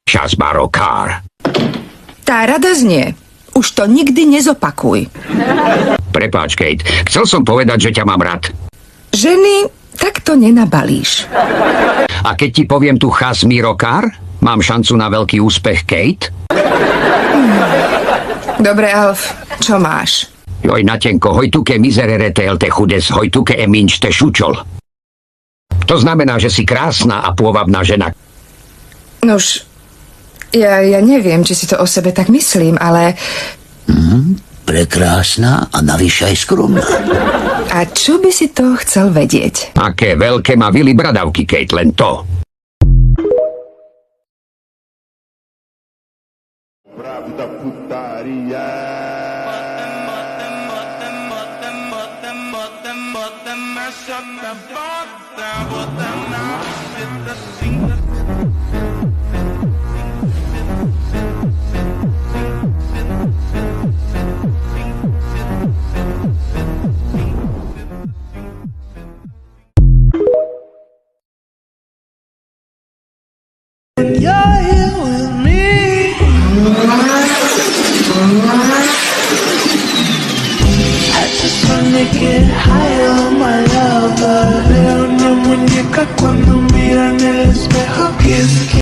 Shazbaro Car. Tá rada znie. Už to nikdy nezopakuj. Prepáč, Kate. Chcel som povedať, že ťa mám rád. Ženy, tak to nenabalíš. A keď ti poviem tu Shazbaro Car, mám šancu na veľký úspech, Kate? Dobre, Alf, čo máš? Joj, Natenko, hojtuke miserere te chudes, hojtuke minč te šučol. To znamená, že si krásna a pôvabná žena. Nuž, ja neviem, či si to o sebe tak myslím, ale... Prekrásna a navyše aj skromná. A čo by si to chcel vedieť? Aké veľké má vily bradavky, Kate, len to. Pravda putaria. Get higher, my lover. Veo una muñeca cuando mira en el espejo. Kiss, kiss.